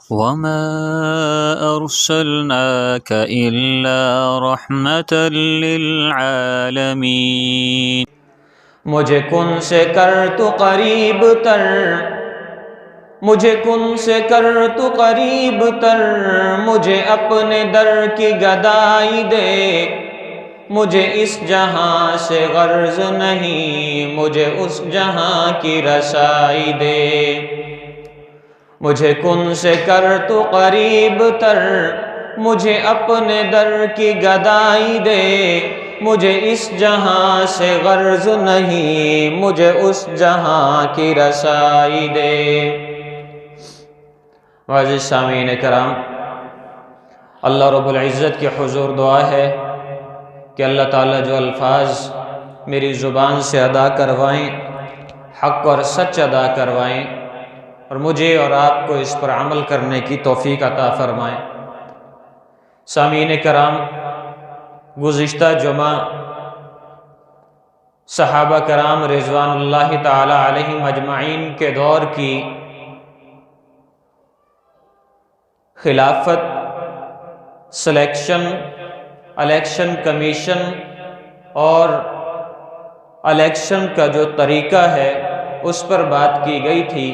وما أرسلناك إلا رحمة للعالمين مجھے کن سے کر تو قریب تر، مجھے کن سے کر تو قریب تر، مجھے اپنے در کی گدائی دے، مجھے اس جہاں سے غرض نہیں، مجھے اس جہاں کی رسائی دے۔ مجھے کن سے کر تو قریب تر، مجھے اپنے در کی گدائی دے، مجھے اس جہاں سے غرض نہیں، مجھے اس جہاں کی رسائی دے۔ معزز سامعین کرام، اللہ رب العزت کے حضور دعا ہے کہ اللہ تعالیٰ جو الفاظ میری زبان سے ادا کروائیں، حق اور سچ ادا کروائیں، اور مجھے اور آپ کو اس پر عمل کرنے کی توفیق عطا فرمائیں۔ سامعین کرام، گزشتہ جمعہ صحابہ کرام رضوان اللہ تعالی علیہم اجمعین کے دور کی خلافت، الیکشن کمیشن اور الیکشن کا جو طریقہ ہے اس پر بات کی گئی تھی۔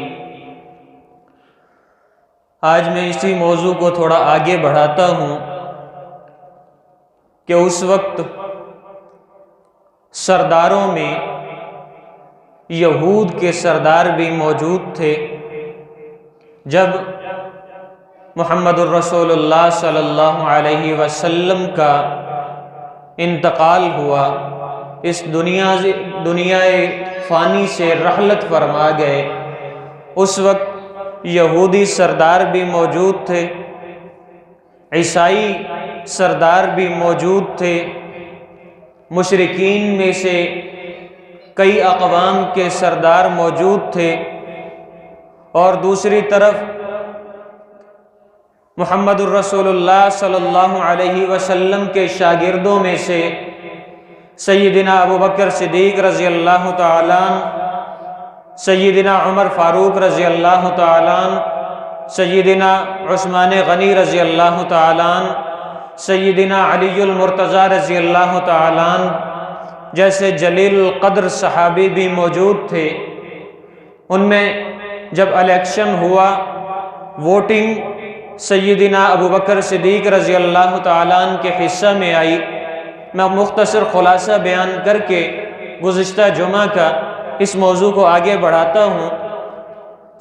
آج میں اسی موضوع کو تھوڑا آگے بڑھاتا ہوں کہ اس وقت سرداروں میں یہود کے سردار بھی موجود تھے۔ جب محمد الرسول اللہ صلی اللہ علیہ وسلم کا انتقال ہوا، اس دنیا فانی سے رحلت فرما گئے، اس وقت یہودی سردار بھی موجود تھے، عیسائی سردار بھی موجود تھے، مشرکین میں سے کئی اقوام کے سردار موجود تھے، اور دوسری طرف محمد الرسول اللہ صلی اللہ علیہ وسلم کے شاگردوں میں سے سیدنا ابوبکر صدیق رضی اللہ تعالیٰ عنہ، سیدنا عمر فاروق رضی اللہ تعالیٰ عنہ، سیدنا عثمان غنی رضی اللہ تعالیٰ عنہ، سیدنا علی المرتضیٰ رضی اللہ تعالیٰ عنہ جیسے جلیل القدر صحابی بھی موجود تھے۔ ان میں جب الیکشن ہوا، ووٹنگ سیدنا ابوبکر صدیق رضی اللہ تعالیٰ عنہ کے حصہ میں آئی۔ میں مختصر خلاصہ بیان کر کے گزشتہ جمعہ کا اس موضوع کو آگے بڑھاتا ہوں۔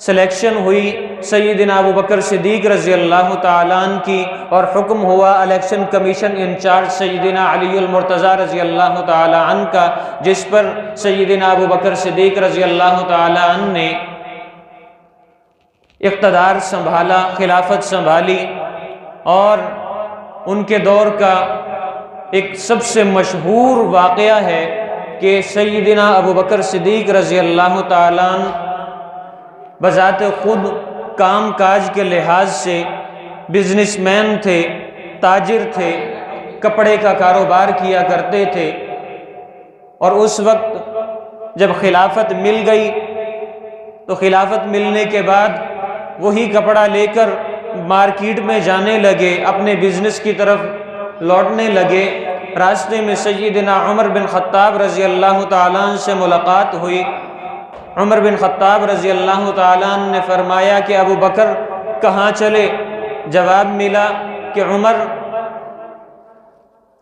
سلیکشن ہوئی سیدنا ابوبکر صدیق رضی اللہ تعالیٰ عنہ کی، اور حکم ہوا الیکشن کمیشن انچارج سیدنا علی المرتضیٰ رضی اللہ تعالیٰ عنہ کا، جس پر سیدنا ابوبکر صدیق رضی اللہ تعالیٰ عنہ نے اقتدار سنبھالا، خلافت سنبھالی، اور ان کے دور کا ایک سب سے مشہور واقعہ ہے کہ سیدنا ابوبکر صدیق رضی اللہ تعالیٰ عنہ بذات خود کام کاج کے لحاظ سے بزنس مین تھے، تاجر تھے، کپڑے کا کاروبار کیا کرتے تھے، اور اس وقت جب خلافت مل گئی تو خلافت ملنے کے بعد وہی کپڑا لے کر مارکیٹ میں جانے لگے، اپنے بزنس کی طرف لوٹنے لگے۔ راستے میں سیدنا عمر بن خطاب رضی اللہ تعالیٰ عنہ سے ملاقات ہوئی۔ عمر بن خطاب رضی اللہ تعالیٰ عنہ نے فرمایا کہ ابو بکر کہاں چلے؟ جواب ملا کہ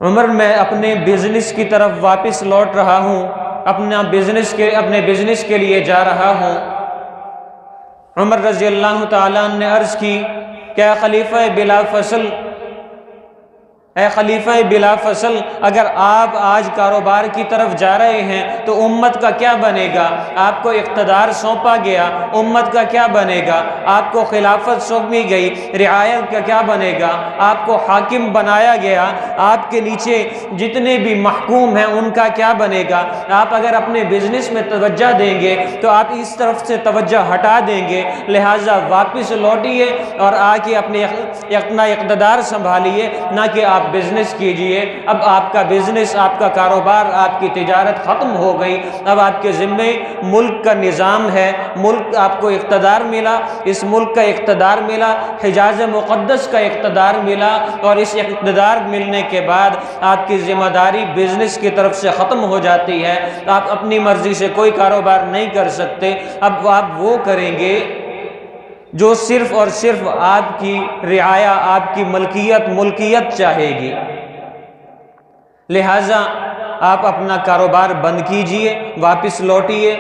عمر میں اپنے بزنس کی طرف واپس لوٹ رہا ہوں، اپنے بزنس کے لیے جا رہا ہوں۔ عمر رضی اللہ تعالیٰ عنہ نے عرض کی کہ اے خلیفہ بلا فصل، اگر آپ آج کاروبار کی طرف جا رہے ہیں تو امت کا کیا بنے گا؟ آپ کو اقتدار سونپا گیا، امت کا کیا بنے گا؟ آپ کو خلافت سونپی گئی، رعایت کا کیا بنے گا؟ آپ کو حاکم بنایا گیا، آپ کے نیچے جتنے بھی محکوم ہیں ان کا کیا بنے گا؟ آپ اگر اپنے بزنس میں توجہ دیں گے تو آپ اس طرف سے توجہ ہٹا دیں گے، لہٰذا واپس لوٹیے اور آ کے اپنا اقتدار سنبھالیے، نہ کہ آپ آپ بزنس کیجئے۔ اب آپ کا بزنس، آپ کا کاروبار، آپ کی تجارت ختم ہو گئی، اب آپ کے ذمے ملک کا نظام ہے، ملک آپ کو اقتدار ملا، اس ملک کا اقتدار ملا، حجاز مقدس کا اقتدار ملا، اور اس اقتدار ملنے کے بعد آپ کی ذمہ داری بزنس کی طرف سے ختم ہو جاتی ہے، آپ اپنی مرضی سے کوئی کاروبار نہیں کر سکتے۔ اب آپ وہ کریں گے جو صرف اور صرف آپ کی رعایا، آپ کی ملکیت چاہے گی۔ لہٰذا آپ اپنا کاروبار بند کیجئے، واپس لوٹیے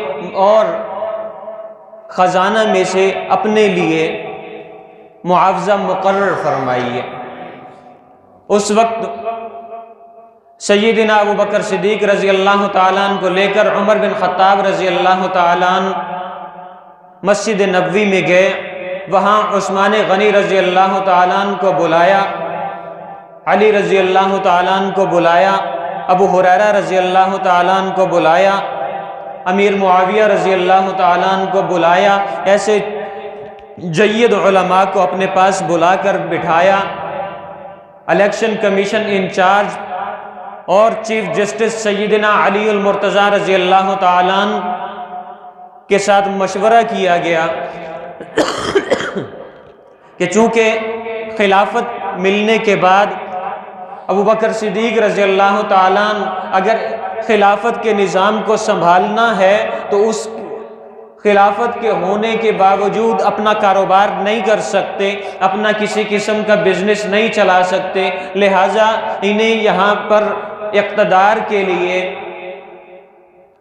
اور خزانہ میں سے اپنے لیے معاوضہ مقرر فرمائیے۔ اس وقت سیدنا ابو بکر صدیق رضی اللہ تعالیٰ عنہ کو لے کر عمر بن خطاب رضی اللہ تعالیٰ عنہ مسجد نبوی میں گئے، وہاں عثمان غنی رضی اللہ تعالیٰ عنہ کو بلایا، علی رضی اللہ تعالیٰ عنہ کو بلایا، ابو ہریرہ رضی اللہ تعالیٰ عنہ کو بلایا، امیر معاویہ رضی اللہ تعالیٰ عنہ کو بلایا، ایسے جید علماء کو اپنے پاس بلا کر بٹھایا۔ الیکشن کمیشن انچارج اور چیف جسٹس سیدنا علی المرتضیٰ رضی اللہ تعالیٰ عنہ کے ساتھ مشورہ کیا گیا کہ چونکہ خلافت ملنے کے بعد ابو بکر صدیق رضی اللہ تعالیٰ عنہ اگر خلافت کے نظام کو سنبھالنا ہے تو اس خلافت کے ہونے کے باوجود اپنا کاروبار نہیں کر سکتے، اپنا کسی قسم کا بزنس نہیں چلا سکتے، لہٰذا انہیں یہاں پر اقتدار کے لیے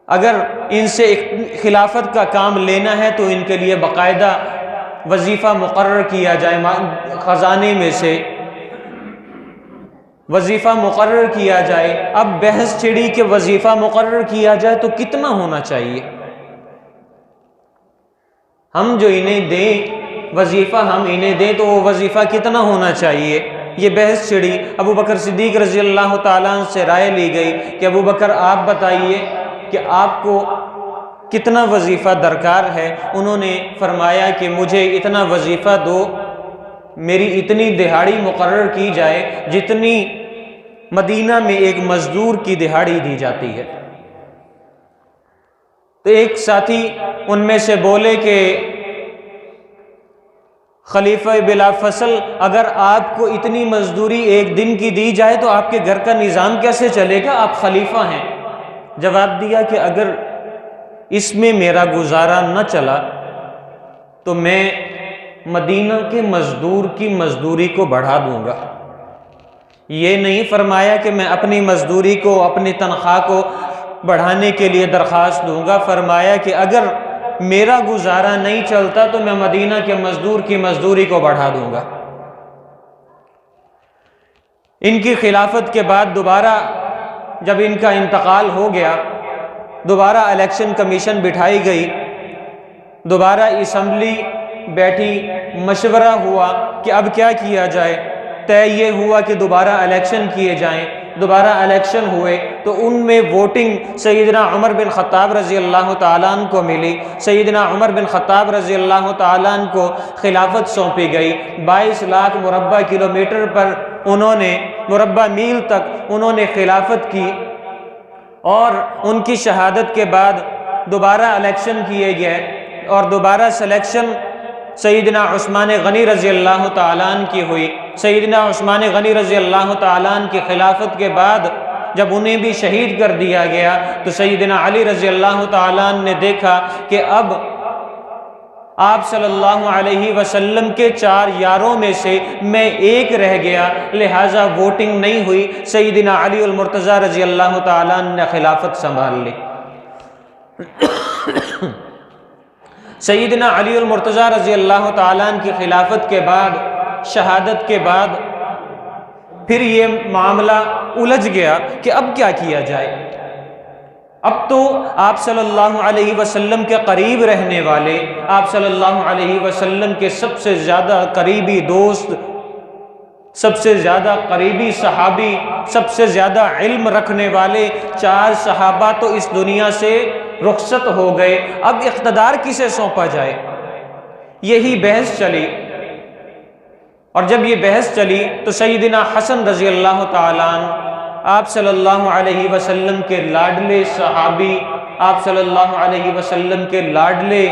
اگر ان سے خلافت کا کام لینا ہے تو ان کے لیے باقاعدہ وظیفہ مقرر کیا جائے، خزانے میں سے وظیفہ مقرر کیا جائے۔ اب بحث چھڑی کہ وظیفہ مقرر کیا جائے تو کتنا ہونا چاہیے، ہم جو انہیں دیں وظیفہ، ہم انہیں دیں تو وہ وظیفہ کتنا ہونا چاہیے، یہ بحث چھڑی۔ ابو بکر صدیق رضی اللہ تعالیٰ عنہ سے رائے لی گئی کہ ابو بکر آپ بتائیے کہ آپ کو کتنا وظیفہ درکار ہے۔ انہوں نے فرمایا کہ مجھے اتنا وظیفہ دو، میری اتنی دہاڑی مقرر کی جائے جتنی مدینہ میں ایک مزدور کی دہاڑی دی جاتی ہے۔ تو ایک ساتھی ان میں سے بولے کہ خلیفہ بلا فصل، اگر آپ کو اتنی مزدوری ایک دن کی دی جائے تو آپ کے گھر کا نظام کیسے چلے گا، آپ خلیفہ ہیں۔ جواب دیا کہ اگر اس میں میرا گزارا نہ چلا تو میں مدینہ کے مزدور کی مزدوری کو بڑھا دوں گا۔ یہ نہیں فرمایا کہ میں اپنی مزدوری کو، اپنی تنخواہ کو بڑھانے کے لیے درخواست دوں گا، فرمایا کہ اگر میرا گزارا نہیں چلتا تو میں مدینہ کے مزدور کی مزدوری کو بڑھا دوں گا۔ ان کی خلافت کے بعد دوبارہ جب ان کا انتقال ہو گیا، دوبارہ الیکشن کمیشن بٹھائی گئی، دوبارہ اسمبلی بیٹھی، مشورہ ہوا کہ اب کیا کیا جائے۔ طے یہ ہوا کہ دوبارہ الیکشن کیے جائیں۔ دوبارہ الیکشن ہوئے تو ان میں ووٹنگ سیدنا عمر بن خطاب رضی اللہ تعالیٰ عنہ کو ملی۔ سیدنا عمر بن خطاب رضی اللہ تعالیٰ عنہ کو خلافت سونپی گئی۔ 22 لاکھ مربع کلومیٹر پر انہوں نے، مربع میل تک انہوں نے خلافت کی، اور ان کی شہادت کے بعد دوبارہ الیکشن کیے گئے اور دوبارہ سلیکشن سیدنا عثمان غنی رضی اللہ تعالیٰ عنہ کی ہوئی۔ سیدنا عثمان غنی رضی اللہ تعالیٰ عنہ کی خلافت کے بعد جب انہیں بھی شہید کر دیا گیا تو سیدنا علی رضی اللہ تعالیٰ عنہ نے دیکھا کہ اب آپ صلی اللہ علیہ وسلم کے 4 یاروں میں سے میں ایک رہ گیا، لہٰذا ووٹنگ نہیں ہوئی، سیدنا علی المرتضیٰ رضی اللہ تعالیٰ عنہ نے خلافت سنبھال لی۔ سیدنا علی المرتضیٰ رضی اللہ تعالیٰ عنہ کی خلافت کے بعد، شہادت کے بعد پھر یہ معاملہ الجھ گیا کہ اب کیا کیا جائے۔ اب تو آپ صلی اللہ علیہ وسلم کے قریب رہنے والے، آپ صلی اللہ علیہ وسلم کے سب سے زیادہ قریبی دوست، سب سے زیادہ قریبی صحابی، سب سے زیادہ علم رکھنے والے 4 صحابہ تو اس دنیا سے رخصت ہو گئے، اب اقتدار کسے سونپا جائے، یہی بحث چلی۔ اور جب یہ بحث چلی تو سیدنا حسن رضی اللہ تعالیٰ عنہ آپ صلی اللہ علیہ وسلم کے لاڈلے صحابی، آپ صلی اللہ علیہ وسلم کے لاڈلے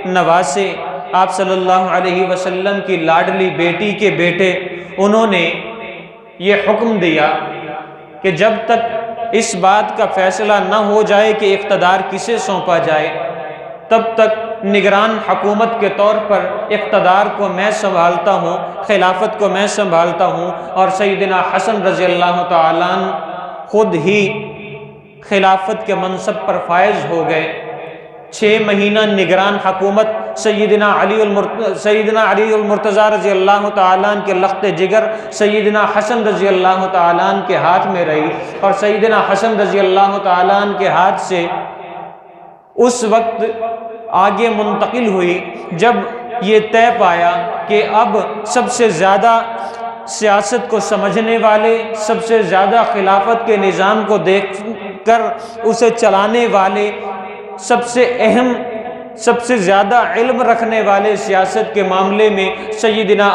نواسے، آپ صلی اللہ علیہ وسلم کی لاڈلی بیٹی کے بیٹے، انہوں نے یہ حکم دیا کہ جب تک اس بات کا فیصلہ نہ ہو جائے کہ اقتدار کسے سونپا جائے، تب تک نگران حکومت کے طور پر اقتدار کو میں سنبھالتا ہوں، خلافت کو میں سنبھالتا ہوں۔ اور سیدنا حسن رضی اللہ تعالیٰ عنہ خود ہی خلافت کے منصب پر فائز ہو گئے۔ 6 مہینہ نگران حکومت سیدنا علی المرتضیٰ رضی اللہ تعالیٰ عنہ کے لخت جگر سیدنا حسن رضی اللہ تعالیٰ عنہ کے ہاتھ میں رہی، اور سیدنا حسن رضی اللہ تعالیٰ عنہ کے ہاتھ سے اس وقت آگے منتقل ہوئی جب یہ طے پایا کہ اب سب سے زیادہ سیاست کو سمجھنے والے، سب سے زیادہ خلافت کے نظام کو دیکھ کر اسے چلانے والے، سب سے اہم، سب سے زیادہ علم رکھنے والے سیاست کے معاملے میں سیدنا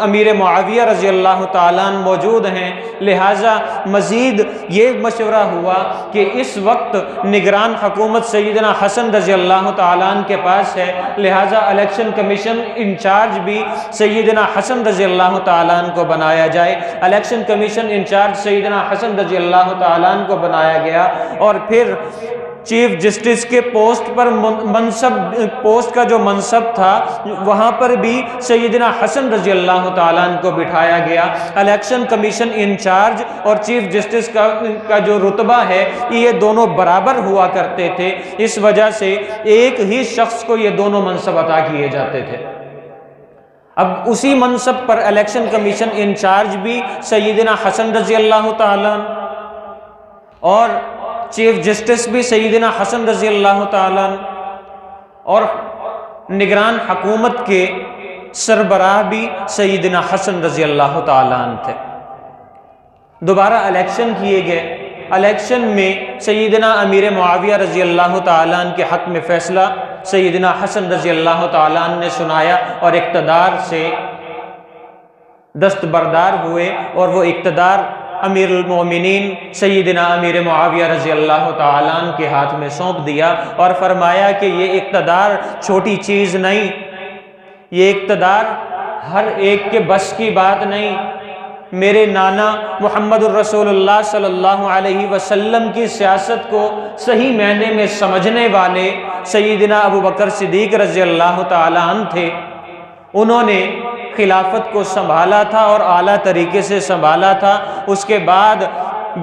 امیر معاویہ رضی اللہ تعالیٰ عنہ موجود ہیں، لہٰذا مزید یہ مشورہ ہوا کہ اس وقت نگران حکومت سیدنا حسن رضی اللہ تعالیٰ عنہ کے پاس ہے، لہٰذا الیکشن کمیشن انچارج بھی سیدنا حسن رضی اللہ تعالیٰ عنہ کو بنایا جائے۔ الیکشن کمیشن انچارج سیدنا حسن رضی اللہ تعالیٰ عنہ کو بنایا گیا، اور پھر چیف جسٹس کے پوسٹ کا جو منصب تھا وہاں پر بھی سیدنا حسن رضی اللہ تعالیٰ عنہ کو بٹھایا گیا۔ الیکشن کمیشن انچارج اور چیف جسٹس کا جو رتبہ ہے یہ دونوں برابر ہوا کرتے تھے، اس وجہ سے ایک ہی شخص کو یہ دونوں منصب عطا کیے جاتے تھے۔ اب اسی منصب پر الیکشن کمیشن انچارج بھی سیدنا حسن رضی اللہ تعالیٰ عنہ اور چیف جسٹس بھی سیدنا حسن رضی اللہ تعالیٰ عنہ اور نگران حکومت کے سربراہ بھی سیدنا حسن رضی اللہ تعالیٰ عنہ تھے۔ دوبارہ الیکشن کیے گئے، الیکشن میں سیدنا امیر معاویہ رضی اللہ تعالیٰ عنہ کے حق میں فیصلہ سیدنا حسن رضی اللہ تعالیٰ عنہ نے سنایا، اور اقتدار سے دستبردار ہوئے، اور وہ اقتدار امیر المومنین سیدنا امیر معاویہ رضی اللہ تعالیٰ عنہ کے ہاتھ میں سونپ دیا، اور فرمایا کہ یہ اقتدار چھوٹی چیز نہیں، یہ اقتدار ہر ایک کے بس کی بات نہیں۔ میرے نانا محمد الرسول اللہ صلی اللہ علیہ وسلم کی سیاست کو صحیح معنی میں سمجھنے والے سیدنا ابو بکر صدیق رضی اللہ تعالیٰ عنہ تھے، انہوں نے خلافت کو سنبھالا تھا اور اعلیٰ طریقے سے سنبھالا تھا۔ اس کے بعد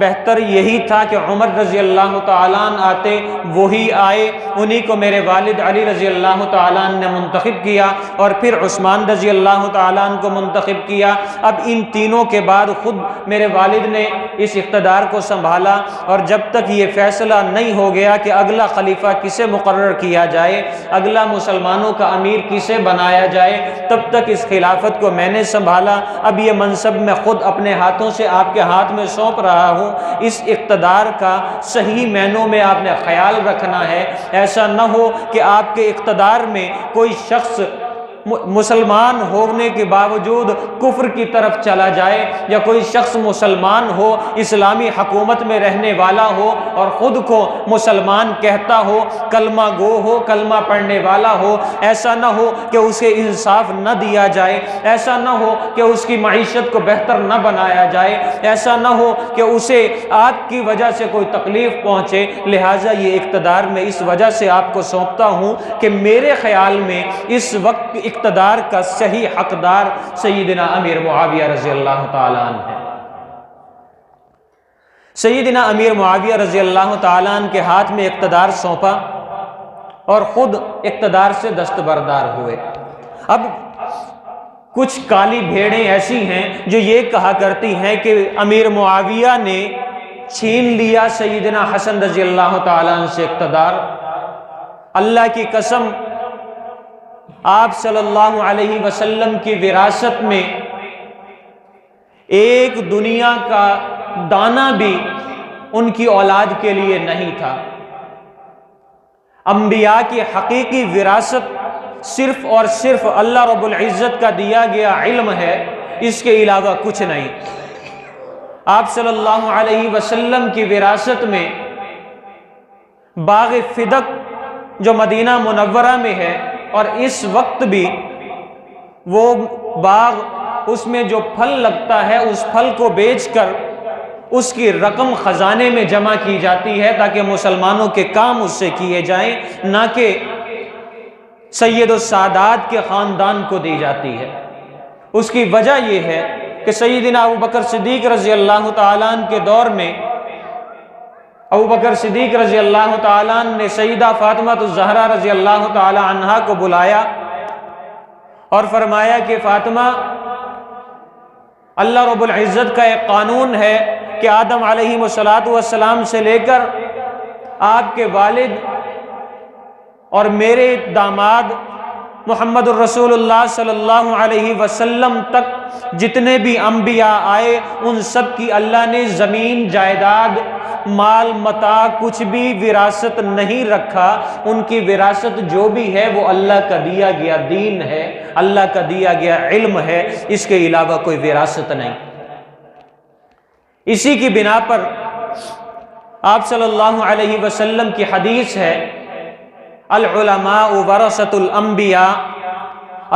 بہتر یہی تھا کہ عمر رضی اللہ تعالیٰ عنہ آتے، وہی آئے، انہی کو میرے والد علی رضی اللہ تعالیٰ عنہ نے منتخب کیا، اور پھر عثمان رضی اللہ تعالیٰ عنہ کو منتخب کیا۔ اب ان تینوں کے بعد خود میرے والد نے اس اقتدار کو سنبھالا، اور جب تک یہ فیصلہ نہیں ہو گیا کہ اگلا خلیفہ کسے مقرر کیا جائے، اگلا مسلمانوں کا امیر کسے بنایا جائے، تب تک اس خلافت کو میں نے سنبھالا۔ اب یہ منصب میں خود اپنے ہاتھوں سے آپ کے ہاتھ میں سونپ رہا ہوں۔ اس اقتدار کا صحیح معنوں میں آپ نے خیال رکھنا ہے، ایسا نہ ہو کہ آپ کے اقتدار میں کوئی شخص مسلمان ہونے کے باوجود کفر کی طرف چلا جائے، یا کوئی شخص مسلمان ہو، اسلامی حکومت میں رہنے والا ہو اور خود کو مسلمان کہتا ہو، کلمہ گو ہو، کلمہ پڑھنے والا ہو، ایسا نہ ہو کہ اسے انصاف نہ دیا جائے، ایسا نہ ہو کہ اس کی معیشت کو بہتر نہ بنایا جائے، ایسا نہ ہو کہ اسے آپ کی وجہ سے کوئی تکلیف پہنچے۔ لہٰذا یہ اقتدار میں اس وجہ سے آپ کو سونپتا ہوں کہ میرے خیال میں اس وقت اقتدار کا صحیح حقدار سیدنا امیر معاویہ رضی اللہ تعالیٰ عنہ ہے۔ سیدنا امیر معاویہ رضی اللہ تعالیٰ عنہ کے ہاتھ میں اقتدار سونپا اور خود اقتدار سے دستبردار ہوئے۔ اب کچھ کالی بھیڑیں ایسی ہیں جو یہ کہا کرتی ہیں کہ امیر معاویہ نے چھین لیا سیدنا حسن رضی اللہ تعالیٰ عنہ سے اقتدار۔ اللہ کی قسم، آپ صلی اللہ علیہ وسلم کی وراثت میں ایک دنیا کا دانہ بھی ان کی اولاد کے لیے نہیں تھا۔ انبیاء کی حقیقی وراثت صرف اور صرف اللہ رب العزت کا دیا گیا علم ہے، اس کے علاوہ کچھ نہیں۔ آپ صلی اللہ علیہ وسلم کی وراثت میں باغ فدق جو مدینہ منورہ میں ہے، اور اس وقت بھی وہ باغ، اس میں جو پھل لگتا ہے اس پھل کو بیچ کر اس کی رقم خزانے میں جمع کی جاتی ہے تاکہ مسلمانوں کے کام اس سے کیے جائیں، نہ کہ سید السادات کے خاندان کو دی جاتی ہے۔ اس کی وجہ یہ ہے کہ سیدنا ابوبکر صدیق رضی اللہ تعالیٰ عنہ کے دور میں ابوبکر صدیق رضی اللہ تعالیٰ عنہ نے سیدہ فاطمہ الزہرا رضی اللہ تعالیٰ عنہا کو بلایا اور فرمایا کہ فاطمہ، اللہ رب العزت کا ایک قانون ہے کہ آدم علیہ السلام سے لے کر آپ کے والد اور میرے داماد محمد الرسول اللہ صلی اللہ علیہ وسلم تک جتنے بھی انبیاء آئے ان سب کی اللہ نے زمین، جائیداد، مال متاع کچھ بھی وراثت نہیں رکھا۔ ان کی وراثت جو بھی ہے وہ اللہ کا دیا گیا دین ہے، اللہ کا دیا گیا علم ہے، اس کے علاوہ کوئی وراثت نہیں۔ اسی کی بنا پر آپ صلی اللہ علیہ وسلم کی حدیث ہے، العلماء ورثۃ الانبیاء۔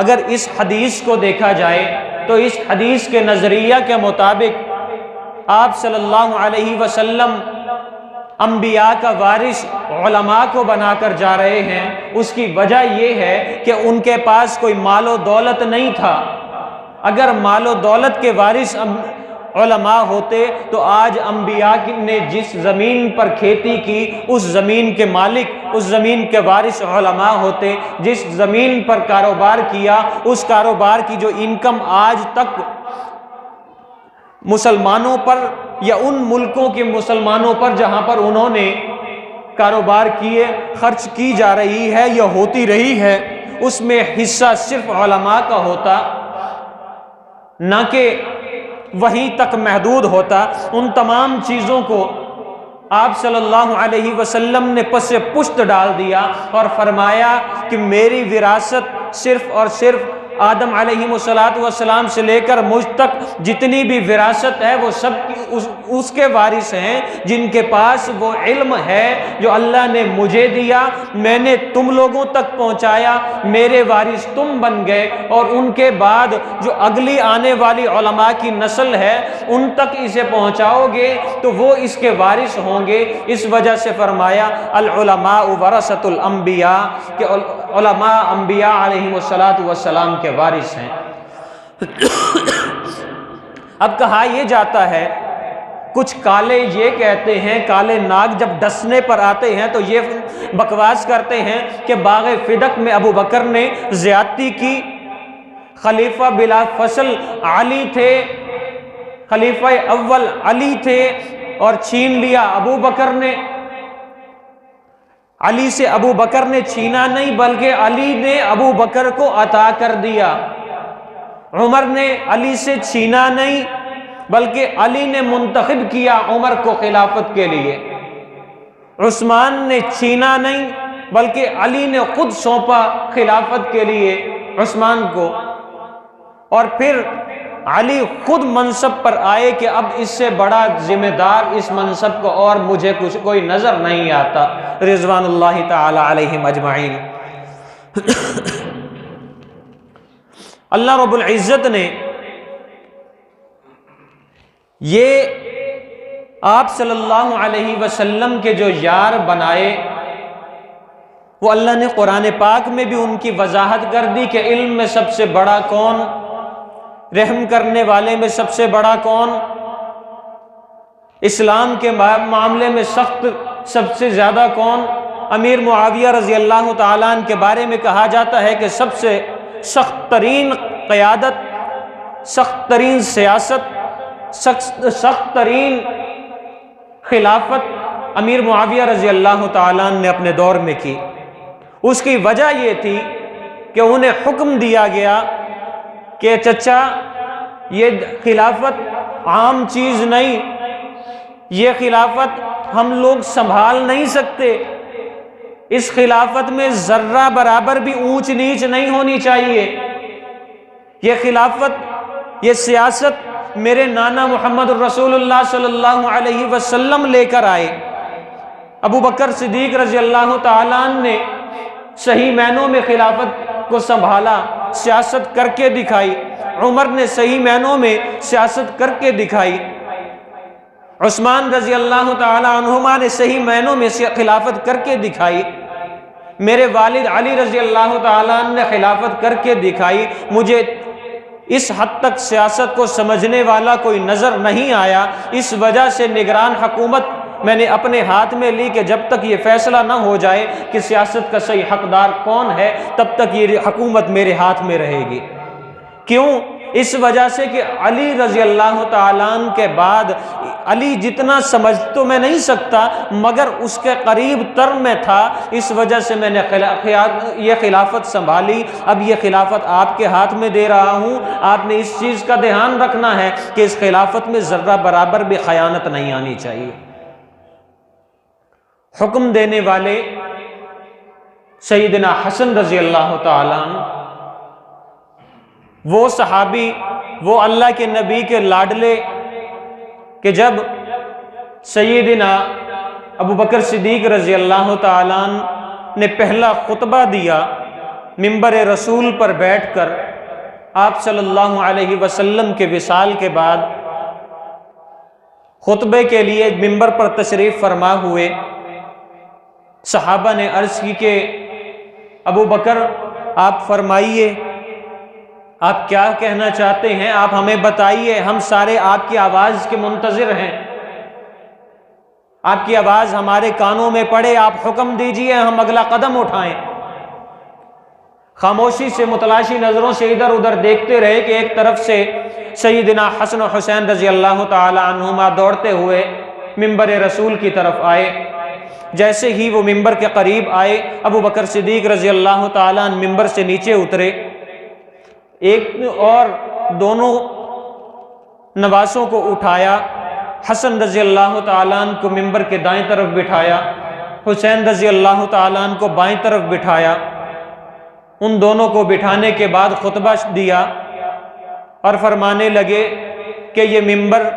اگر اس حدیث کو دیکھا جائے تو اس حدیث کے نظریہ کے مطابق آپ صلی اللہ علیہ وسلم انبیاء کا وارث علماء کو بنا کر جا رہے ہیں۔ اس کی وجہ یہ ہے کہ ان کے پاس کوئی مال و دولت نہیں تھا۔ اگر مال و دولت کے وارث علماء ہوتے تو آج انبیاء نے جس زمین پر کھیتی کی اس زمین کے مالک، اس زمین کے وارث علماء ہوتے۔ جس زمین پر کاروبار کیا اس کاروبار کی جو انکم آج تک مسلمانوں پر یا ان ملکوں کے مسلمانوں پر جہاں پر انہوں نے کاروبار کیے خرچ کی جا رہی ہے یا ہوتی رہی ہے، اس میں حصہ صرف علماء کا ہوتا، نہ کہ وہیں تک محدود ہوتا۔ ان تمام چیزوں کو آپ صلی اللہ علیہ وسلم نے پس پشت ڈال دیا اور فرمایا کہ میری وراثت صرف اور صرف آدم علیہ السلام سے لے کر مجھ تک جتنی بھی وراثت ہے وہ سب اس کے وارث ہیں جن کے پاس وہ علم ہے جو اللہ نے مجھے دیا، میں نے تم لوگوں تک پہنچایا، میرے وارث تم بن گئے، اور ان کے بعد جو اگلی آنے والی علماء کی نسل ہے ان تک اسے پہنچاؤ گے تو وہ اس کے وارث ہوں گے۔ اس وجہ سے فرمایا العلماء ورثۃ الانبیاء، کہ علماء انبیاء علیہ السلام کے وارث ہیں۔ اب کہا یہ جاتا ہے، کچھ کالے یہ کہتے ہیں، کالے ناگ جب ڈسنے پر آتے ہیں تو یہ بکواس کرتے ہیں کہ باغ فدق میں ابو بکر نے زیادتی کی، خلیفہ بلا فصل علی تھے، خلیفہ اول علی تھے اور چھین لیا ابو بکر نے۔ علی سے ابو بکر نے چھینا نہیں بلکہ علی نے ابو بکر کو عطا کر دیا۔ عمر نے علی سے چھینا نہیں بلکہ علی نے منتخب کیا عمر کو خلافت کے لیے۔ عثمان نے چھینا نہیں بلکہ علی نے خود سونپا خلافت کے لیے عثمان کو، اور پھر علی خود منصب پر آئے کہ اب اس سے بڑا ذمہ دار اس منصب کو اور مجھے کچھ کوئی نظر نہیں آتا، رضوان اللہ تعالی علیہم اجمعین۔ اللہ رب العزت نے یہ آپ صلی اللہ علیہ وسلم کے جو یار بنائے، وہ اللہ نے قرآن پاک میں بھی ان کی وضاحت کر دی کہ علم میں سب سے بڑا کون، رحم کرنے والے میں سب سے بڑا کون، اسلام کے معاملے میں سخت سب سے زیادہ کون۔ امیر معاویہ رضی اللہ تعالیٰ عنہ کے بارے میں کہا جاتا ہے کہ سب سے سخت ترین قیادت، سخت ترین سیاست، سخت ترین خلافت امیر معاویہ رضی اللہ تعالیٰ عنہ نے اپنے دور میں کی۔ اس کی وجہ یہ تھی کہ انہیں حکم دیا گیا کہ چچا یہ خلافت عام چیز نہیں، یہ خلافت ہم لوگ سنبھال نہیں سکتے، اس خلافت میں ذرہ برابر بھی اونچ نیچ نہیں ہونی چاہیے، یہ خلافت یہ سیاست میرے نانا محمد الرسول اللہ صلی اللہ علیہ وسلم لے کر آئے۔ ابو بکر صدیق رضی اللہ تعالیٰ عنہ نے صحیح معنوں میں خلافت کو سنبھالا، سیاست کر کے دکھائی۔ عمر نے صحیح معنوں میں سیاست کر کے دکھائی۔ عثمان رضی اللہ تعالیٰ عنہما نے صحیح معنوں میں خلافت کر کے دکھائی۔ میرے والد علی رضی اللہ تعالیٰ عنہ نے خلافت کر کے دکھائی۔ مجھے اس حد تک سیاست کو سمجھنے والا کوئی نظر نہیں آیا، اس وجہ سے نگران حکومت میں نے اپنے ہاتھ میں لی کہ جب تک یہ فیصلہ نہ ہو جائے کہ سیاست کا صحیح حقدار کون ہے، تب تک یہ حکومت میرے ہاتھ میں رہے گی۔ کیوں؟ اس وجہ سے کہ علی رضی اللہ تعالیٰ عنہ کے بعد علی جتنا سمجھ تو میں نہیں سکتا مگر اس کے قریب تر میں تھا، اس وجہ سے میں نے یہ خلافت سنبھالی۔ اب یہ خلافت آپ کے ہاتھ میں دے رہا ہوں، آپ نے اس چیز کا دھیان رکھنا ہے کہ اس خلافت میں ذرہ برابر بھی خیانت نہیں آنی چاہیے۔ حکم دینے والے سیدنا حسن رضی اللہ تعالیٰ عنہ، وہ صحابی، وہ اللہ کے نبی کے لاڈلے، کہ جب سیدنا ابو بکر صدیق رضی اللہ تعالیٰ عنہ نے پہلا خطبہ دیا منبر رسول پر بیٹھ کر، آپ صلی اللہ علیہ وسلم کے وصال کے بعد خطبے کے لیے منبر پر تشریف فرما ہوئے، صحابہ نے عرض کی کہ ابو بکر آپ فرمائیے، آپ کیا کہنا چاہتے ہیں، آپ ہمیں بتائیے، ہم سارے آپ کی آواز کے منتظر ہیں، آپ کی آواز ہمارے کانوں میں پڑے، آپ حکم دیجئے ہم اگلا قدم اٹھائیں۔ خاموشی سے متلاشی نظروں سے ادھر ادھر دیکھتے رہے کہ ایک طرف سے سیدنا حسن و حسین رضی اللہ تعالی عنہما دوڑتے ہوئے منبر رسول کی طرف آئے۔ جیسے ہی وہ منبر کے قریب آئے، ابو بکر صدیق رضی اللہ تعالیٰ عنہ منبر سے نیچے اترے، ایک اور دونوں نواسوں کو اٹھایا، حسن رضی اللہ تعالیٰ عنہ کو منبر کے دائیں طرف بٹھایا، حسین رضی اللہ تعالیٰ عنہ کو بائیں طرف بٹھایا۔ ان دونوں کو بٹھانے کے بعد خطبہ دیا اور فرمانے لگے کہ یہ منبر،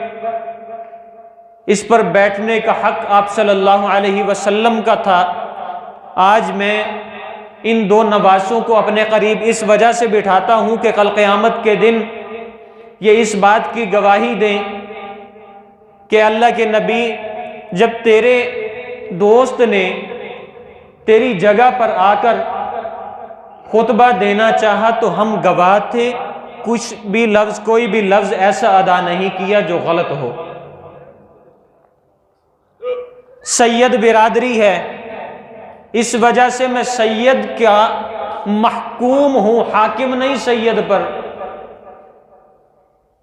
اس پر بیٹھنے کا حق آپ صلی اللہ علیہ وسلم کا تھا، آج میں ان دو نواسوں کو اپنے قریب اس وجہ سے بٹھاتا ہوں کہ کل قیامت کے دن یہ اس بات کی گواہی دیں کہ اللہ کے نبی، جب تیرے دوست نے تیری جگہ پر آ کر خطبہ دینا چاہا تو ہم گواہ تھے، کچھ بھی لفظ، کوئی بھی لفظ ایسا ادا نہیں کیا جو غلط ہو۔ سید برادری ہے، اس وجہ سے میں سید کا محکوم ہوں، حاکم نہیں سید پر،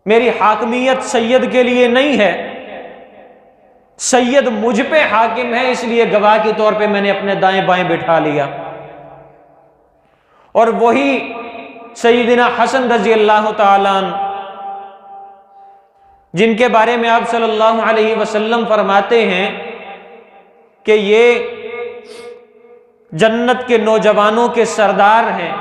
میری حاکمیت سید کے لیے نہیں ہے، سید مجھ پہ حاکم ہے، اس لیے گواہ کے طور پہ میں نے اپنے دائیں بائیں بٹھا لیا۔ اور وہی سیدنا حسن رضی اللہ تعالیٰ عنہ، جن کے بارے میں آپ صلی اللہ علیہ وسلم فرماتے ہیں کہ یہ جنت کے نوجوانوں کے سردار ہیں،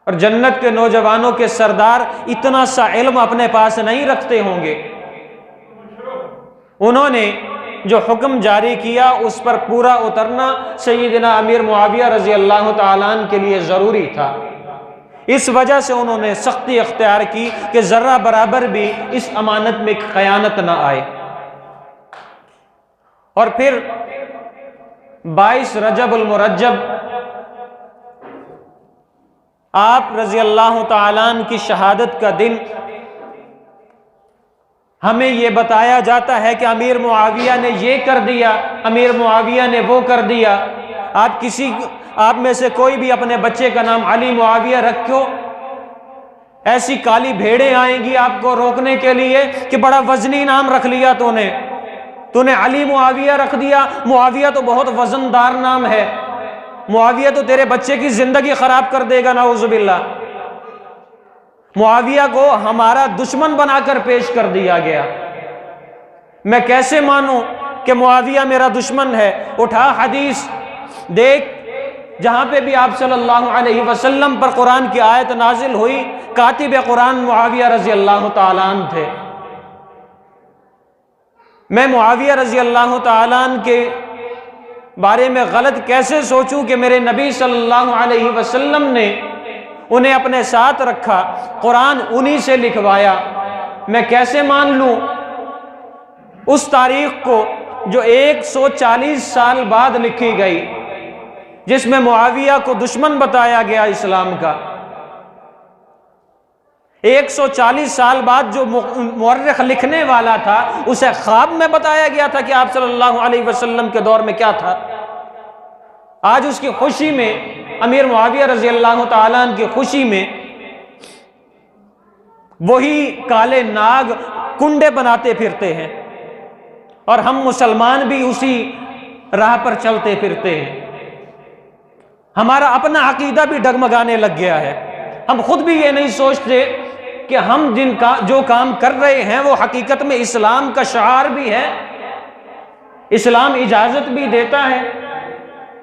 اور جنت کے نوجوانوں کے سردار اتنا سا علم اپنے پاس نہیں رکھتے ہوں گے، انہوں نے جو حکم جاری کیا اس پر پورا اترنا سیدنا امیر معاویہ رضی اللہ تعالیٰ عنہ کے لیے ضروری تھا، اس وجہ سے انہوں نے سختی اختیار کی کہ ذرہ برابر بھی اس امانت میں خیانت نہ آئے۔ اور پھر 22 رجب المرجب آپ رضی اللہ تعالیٰ عنہ کی شہادت کا دن، ہمیں یہ بتایا جاتا ہے کہ امیر معاویہ نے یہ کر دیا، امیر معاویہ نے وہ کر دیا۔ آپ میں سے کوئی بھی اپنے بچے کا نام علی معاویہ رکھو، ایسی کالی بھیڑیں آئیں گی آپ کو روکنے کے لیے کہ بڑا وزنی نام رکھ لیا تو نے علی معاویہ رکھ دیا، معاویہ تو بہت وزندار نام ہے، معاویہ تو تیرے بچے کی زندگی خراب کر دے گا، نعوذ باللہ۔ معاویہ کو ہمارا دشمن بنا کر پیش کر دیا گیا، میں کیسے مانوں کہ معاویہ میرا دشمن ہے؟ اٹھا حدیث دیکھ، جہاں پہ بھی آپ صلی اللہ علیہ وسلم پر قرآن کی آیت نازل ہوئی، کاتب قرآن معاویہ رضی اللہ تعالیٰ عنہ تھے۔ میں معاویہ رضی اللہ تعالیٰ عنہ کے بارے میں غلط کیسے سوچوں کہ میرے نبی صلی اللہ علیہ وسلم نے انہیں اپنے ساتھ رکھا، قرآن انہی سے لکھوایا، میں کیسے مان لوں اس تاریخ کو جو 140 سال بعد لکھی گئی، جس میں معاویہ کو دشمن بتایا گیا اسلام کا۔ 140 سال بعد جو مورخ لکھنے والا تھا اسے خواب میں بتایا گیا تھا کہ آپ صلی اللہ علیہ وسلم کے دور میں کیا تھا۔ آج اس کی خوشی میں، امیر معاویہ رضی اللہ تعالیٰ عنہ کی خوشی میں، وہی کالے ناگ کنڈے بناتے پھرتے ہیں اور ہم مسلمان بھی اسی راہ پر چلتے پھرتے ہیں۔ ہمارا اپنا عقیدہ بھی ڈگمگانے لگ گیا ہے، ہم خود بھی یہ نہیں سوچتے کہ ہم جو کام کر رہے ہیں وہ حقیقت میں اسلام کا شعار بھی ہے، اسلام اجازت بھی دیتا ہے۔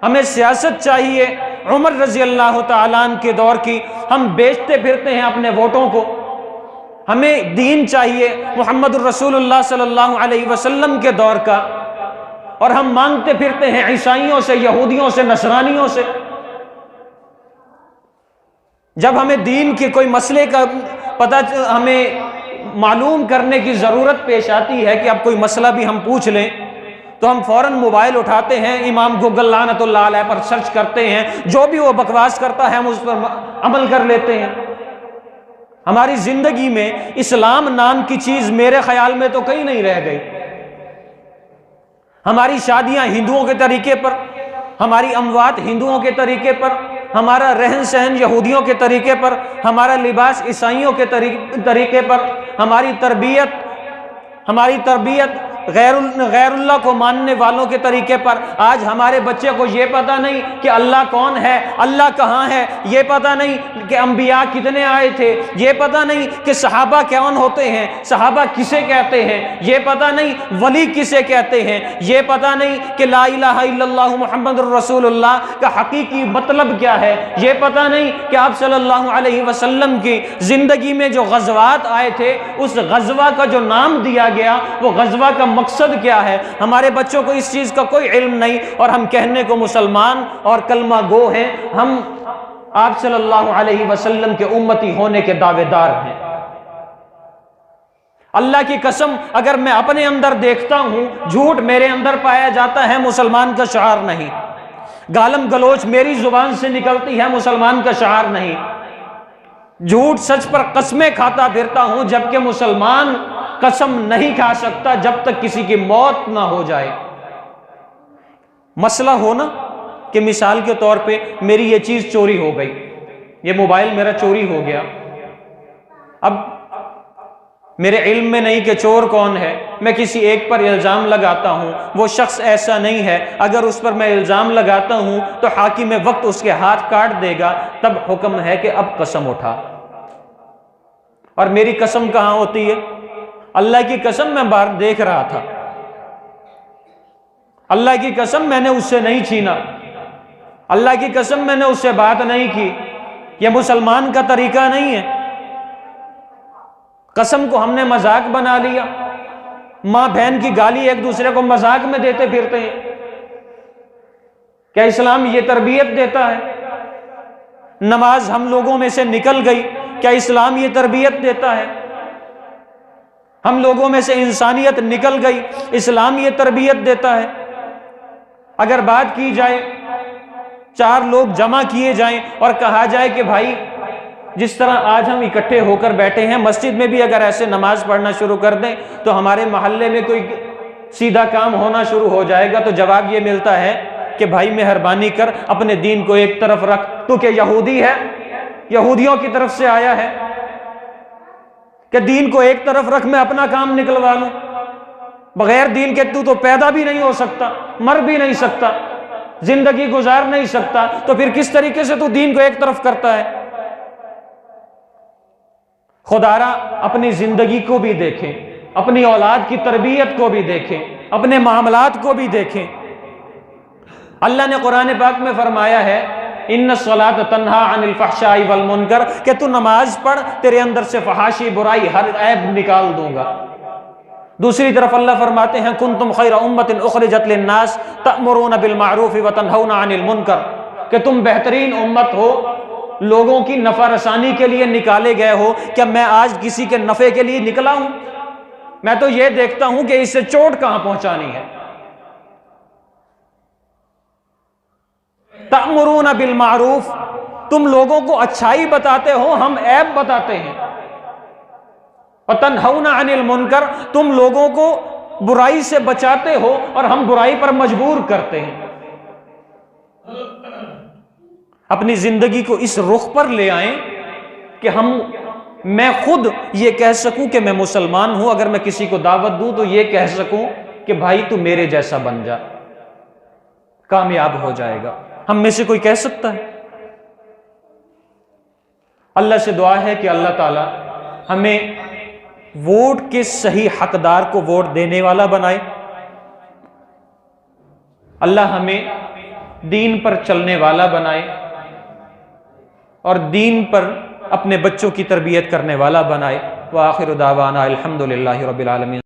ہمیں سیاست چاہیے عمر رضی اللہ تعالیٰ عنہ کے دور کی، ہم بیچتے پھرتے ہیں اپنے ووٹوں کو۔ ہمیں دین چاہیے محمد الرسول اللہ صلی اللہ علیہ وسلم کے دور کا، اور ہم مانگتے پھرتے ہیں عیسائیوں سے، یہودیوں سے، نصرانیوں سے۔ جب ہمیں دین کے کوئی مسئلے کا ہمیں معلوم کرنے کی ضرورت پیش آتی ہے کہ اب کوئی مسئلہ بھی ہم پوچھ لیں، تو ہم فوراً موبائل اٹھاتے ہیں، امام گوگل لعنت اللہ علیہ پر سرچ کرتے ہیں، جو بھی وہ بکواس کرتا ہے ہم اس پر عمل کر لیتے ہیں۔ ہماری زندگی میں اسلام نام کی چیز میرے خیال میں تو کہیں نہیں رہ گئی۔ ہماری شادیاں ہندوؤں کے طریقے پر، ہماری اموات ہندوؤں کے طریقے پر، ہمارا رہن سہن یہودیوں کے طریقے پر، ہمارا لباس عیسائیوں کے طریقے پر، ہماری تربیت غیر اللہ کو ماننے والوں کے طریقے پر۔ آج ہمارے بچے کو یہ پتہ نہیں کہ اللہ کون ہے، اللہ کہاں ہے، یہ پتہ نہیں کہ انبیاء کتنے آئے تھے، یہ پتہ نہیں کہ صحابہ کون ہوتے ہیں، صحابہ کسے کہتے ہیں، یہ پتہ نہیں ولی کسے کہتے ہیں، یہ پتہ نہیں کہ لا الہ الا اللہ محمد الرسول اللہ کا حقیقی مطلب کیا ہے، یہ پتہ نہیں کہ آپ صلی اللہ علیہ وسلم کی زندگی میں جو غزوات آئے تھے اس غزوہ کا جو نام دیا گیا وہ غزوہ کا مقصد کیا ہے۔ ہمارے بچوں کو اس چیز کا کوئی علم نہیں، اور ہم کہنے کو مسلمان اور کلمہ گو ہیں، ہم آپ صلی اللہ علیہ وسلم کے امتی ہونے کے دعوے دار ہیں۔ اللہ کی قسم اگر میں اپنے اندر دیکھتا ہوں جھوٹ میرے اندر پایا جاتا ہے، مسلمان کا شعار نہیں۔ گالم گلوچ میری زبان سے نکلتی ہے، مسلمان کا شعار نہیں۔ جھوٹ سچ پر قسمیں کھاتا پھرتا ہوں، جبکہ مسلمان قسم نہیں کھا سکتا جب تک کسی کی موت نہ ہو جائے۔ مسئلہ ہونا کہ مثال کے طور پہ میری یہ چیز چوری ہو گئی، یہ موبائل میرا چوری ہو گیا، اب میرے علم میں نہیں کہ چور کون ہے، میں کسی ایک پر الزام لگاتا ہوں، وہ شخص ایسا نہیں ہے، اگر اس پر میں الزام لگاتا ہوں تو حاکم وقت اس کے ہاتھ کاٹ دے گا، تب حکم ہے کہ اب قسم اٹھا۔ اور میری قسم کہاں ہوتی ہے؟ اللہ کی قسم میں باہر دیکھ رہا تھا، اللہ کی قسم میں نے اس سے نہیں چھینا، اللہ کی قسم میں نے اس سے بات نہیں کی۔ یہ مسلمان کا طریقہ نہیں ہے۔ قسم کو ہم نے مذاق بنا لیا، ماں بہن کی گالی ایک دوسرے کو مذاق میں دیتے پھرتے ہیں۔ کیا اسلام یہ تربیت دیتا ہے؟ نماز ہم لوگوں میں سے نکل گئی، کیا اسلام یہ تربیت دیتا ہے؟ ہم لوگوں میں سے انسانیت نکل گئی، اسلام یہ تربیت دیتا ہے؟ اگر بات کی جائے، 4 لوگ جمع کیے جائیں اور کہا جائے کہ بھائی جس طرح آج ہم اکٹھے ہو کر بیٹھے ہیں، مسجد میں بھی اگر ایسے نماز پڑھنا شروع کر دیں تو ہمارے محلے میں کوئی سیدھا کام ہونا شروع ہو جائے گا، تو جواب یہ ملتا ہے کہ بھائی مہربانی کر اپنے دین کو ایک طرف رکھ، تو کہ یہودی ہے، یہودیوں کی طرف سے آیا ہے کہ دین کو ایک طرف رکھ، میں اپنا کام نکلوا لوں۔ بغیر دین کے تو پیدا بھی نہیں ہو سکتا، مر بھی نہیں سکتا، زندگی گزار نہیں سکتا، تو پھر کس طریقے سے تو دین کو ایک طرف کرتا ہے؟ خدارا اپنی زندگی کو بھی دیکھیں، اپنی اولاد کی تربیت کو بھی دیکھیں، اپنے معاملات کو بھی دیکھیں۔ اللہ نے قرآن پاک میں فرمایا ہے ان الصلاۃ تنہا عن الفحشاء والمنکر کہ تو نماز پڑھ، تیرے اندر سے فحاشی برائی ہر عیب نکال دوں گا۔ دوسری طرف اللہ فرماتے ہیں کنتم خیر امۃ اخرجت للناس تأمرون بالمعروف وتنہون عن المنکر کہ تم بہترین امت ہو، لوگوں کی نفع رسانی کے لیے نکالے گئے ہو۔ کیا میں آج کسی کے نفع کے لیے نکلا ہوں؟ میں تو یہ دیکھتا ہوں کہ اس سے چوٹ کہاں پہنچانی ہے۔ تأمرون بالمعروف، تم لوگوں کو اچھائی بتاتے ہو، ہم عیب بتاتے ہیں۔ وتنہون عن المنکر، تم لوگوں کو برائی سے بچاتے ہو اور ہم برائی پر مجبور کرتے ہیں۔ اپنی زندگی کو اس رخ پر لے آئیں کہ میں خود یہ کہہ سکوں کہ میں مسلمان ہوں، اگر میں کسی کو دعوت دوں تو یہ کہہ سکوں کہ بھائی تو میرے جیسا بن جا، کامیاب ہو جائے گا۔ ہم میں سے کوئی کہہ سکتا ہے؟ اللہ سے دعا ہے کہ اللہ تعالی ہمیں ووٹ کے صحیح حقدار کو ووٹ دینے والا بنائے، اللہ ہمیں دین پر چلنے والا بنائے اور دین پر اپنے بچوں کی تربیت کرنے والا بنائے۔ وآخر دعوانا الحمدللہ رب العالمین۔